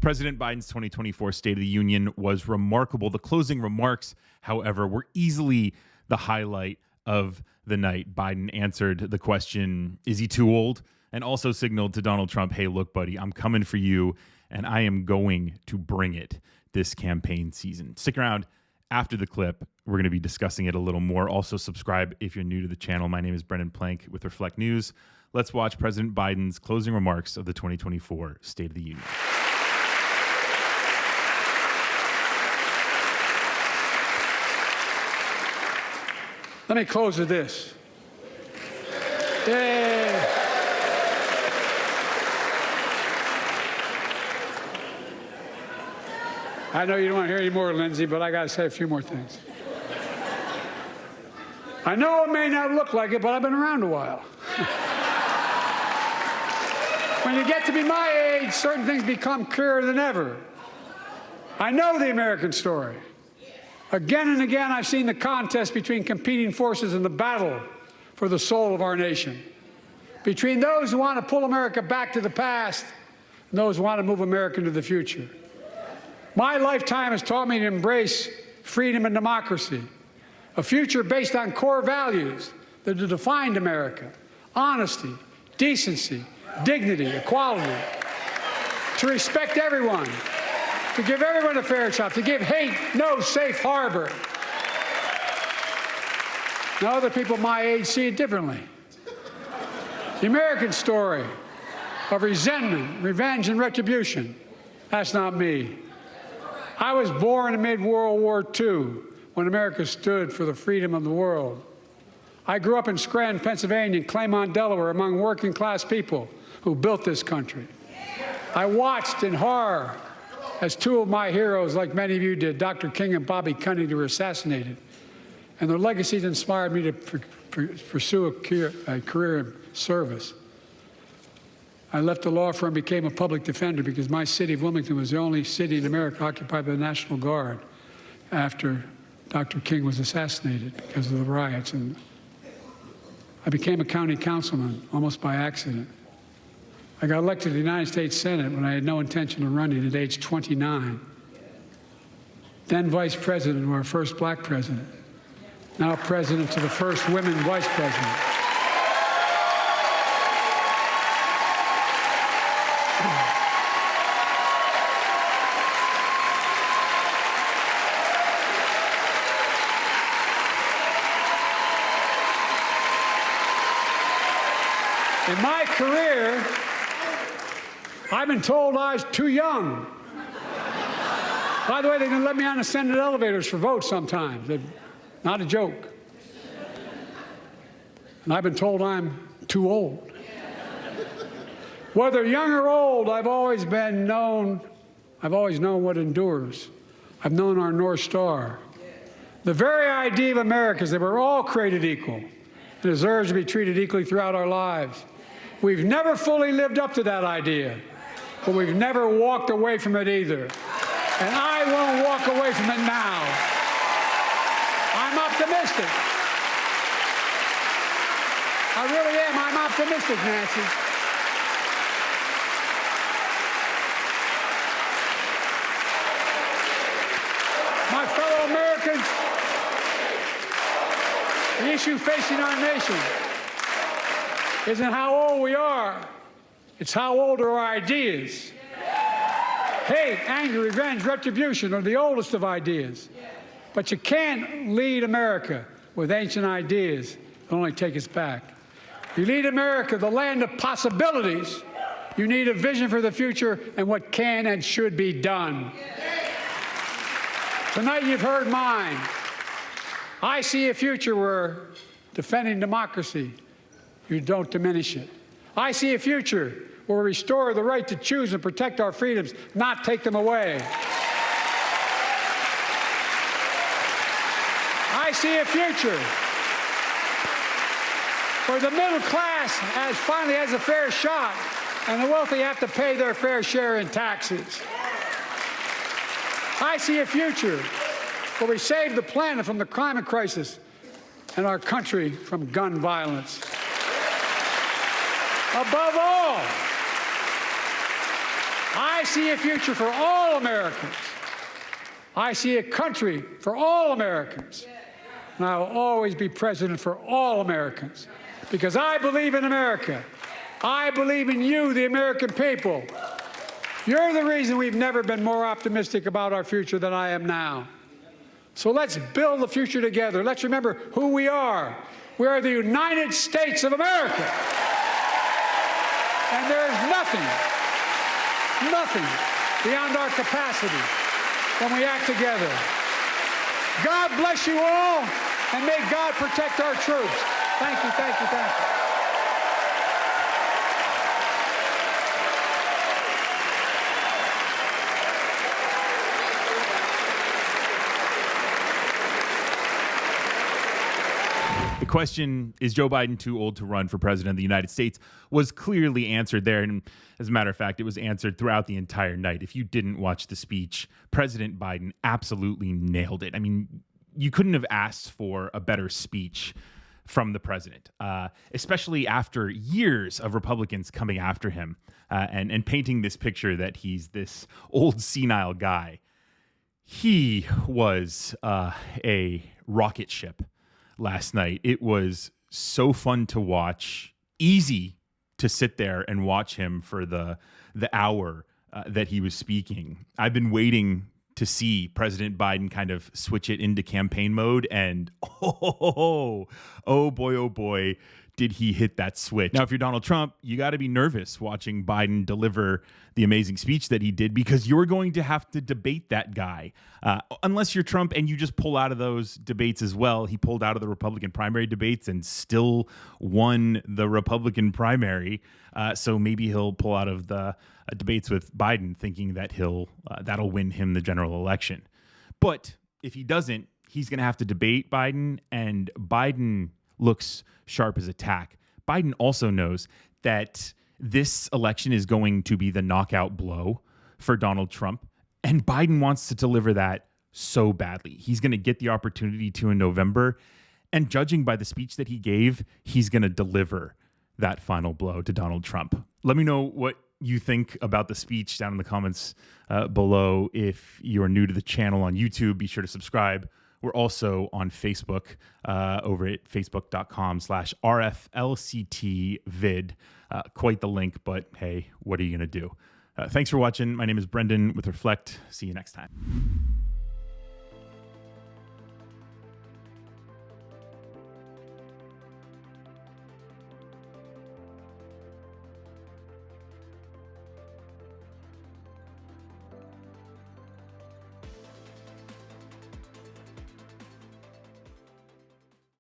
President Biden's 2024 State of the Union was remarkable. The closing remarks, however, were easily the highlight of the night. Biden answered the question, is he too old? And also signaled to Donald Trump, hey, look, buddy, I'm coming for you, and I am going to bring it this campaign season. Stick around after the clip. We're going to be discussing it a little more. Also, subscribe if you're new to the channel. My name is Brendan Plank with Reflect News. Let's watch President Biden's closing remarks of the 2024 State of the Union. Let me close with this. Yay. I know you don't want to hear any more, Lindsey, but I got to say a few more things. I know it may not look like it, but I've been around a while. When you get to be my age, certain things become clearer than ever. I know the American story. Again and again, I've seen the contest between competing forces in the battle for the soul of our nation, between those who want to pull America back to the past and those who want to move America into the future. My lifetime has taught me to embrace freedom and democracy, a future based on core values that have defined America: honesty, decency, dignity, equality, to respect everyone, to give everyone a fair shot, to give hate no safe harbor. Now, other people my age see it differently. The American story of resentment, revenge, and retribution, that's not me. I was born amid World War II, when America stood for the freedom of the world. I grew up in Scranton, Pennsylvania, and Claymont, Delaware, among working-class people who built this country. I watched in horror as two of my heroes, like many of you did, Dr. King and Bobby Kennedy, were assassinated. And their legacies inspired me to pursue a career in service. I left the law firm and became a public defender because my city of Wilmington was the only city in America occupied by the National Guard after Dr. King was assassinated because of the riots. And I became a county councilman almost by accident. I got elected to the United States Senate when I had no intention of running at age 29. Then vice president to our first black president. Now president to the first women vice president. In my career, I've been told I was too young. By the way, they're going to let me on the Senate elevators for votes sometimes. Not a joke. And I've been told I'm too old. Whether young or old, I've always known what endures. I've known our North Star. The very idea of America is that we're all created equal and deserves to be treated equally throughout our lives. We've never fully lived up to that idea, but we've never walked away from it either. And I won't walk away from it now. I'm optimistic. I really am. I'm optimistic, Nancy. My fellow Americans, the issue facing our nation isn't how old we are. It's how old are our ideas. Hate, anger, revenge, retribution are the oldest of ideas. But you can't lead America with ancient ideas that only take us back. You lead America, the land of possibilities. You need a vision for the future and what can and should be done. Tonight you've heard mine. I see a future where defending democracy, you don't diminish it. I see a future where we restore the right to choose and protect our freedoms, not take them away. I see a future where the middle class finally has a fair shot and the wealthy have to pay their fair share in taxes. I see a future where we save the planet from the climate crisis and our country from gun violence. Above all, I see a future for all Americans. I see a country for all Americans. And I will always be president for all Americans because I believe in America. I believe in you, the American people. You're the reason we've never been more optimistic about our future than I am now. So let's build the future together. Let's remember who we are. We are the United States of America. And there is nothing beyond our capacity when we act together. God bless you all, and may God protect our troops. Thank you, thank you, thank you. The question, is Joe Biden too old to run for president of the United States, was clearly answered there. And as a matter of fact, it was answered throughout the entire night. If you didn't watch the speech, President Biden absolutely nailed it. I mean, you couldn't have asked for a better speech from the president, especially after years of Republicans coming after him and painting this picture that he's this old senile guy. He was a rocket ship last night. It was so fun to watch, easy to sit there and watch him for the hour that he was speaking. I've been waiting to see President Biden kind of switch it into campaign mode, and oh boy, did he hit that switch. Now, if you're Donald Trump, you got to be nervous watching Biden deliver the amazing speech that he did, because you're going to have to debate that guy. Unless you're Trump and you just pull out of those debates as well. He pulled out of the Republican primary debates and still won the Republican primary. So maybe he'll pull out of the debates with Biden thinking that that'll win him the general election. But if he doesn't, he's going to have to debate Biden, and Biden looks sharp as a tack. Biden also knows that this election is going to be the knockout blow for Donald Trump, and Biden wants to deliver that so badly. He's going to get the opportunity to in November, and judging by the speech that he gave, he's going to deliver that final blow to Donald Trump. Let me know what you think about the speech down in the comments below. If you're new to the channel on YouTube, be sure to subscribe. We're also on Facebook over at facebook.com/RFLCTvid. Quite the link, but hey, what are you going to do? Thanks for watching. My name is Brendan with Reflect. See you next time.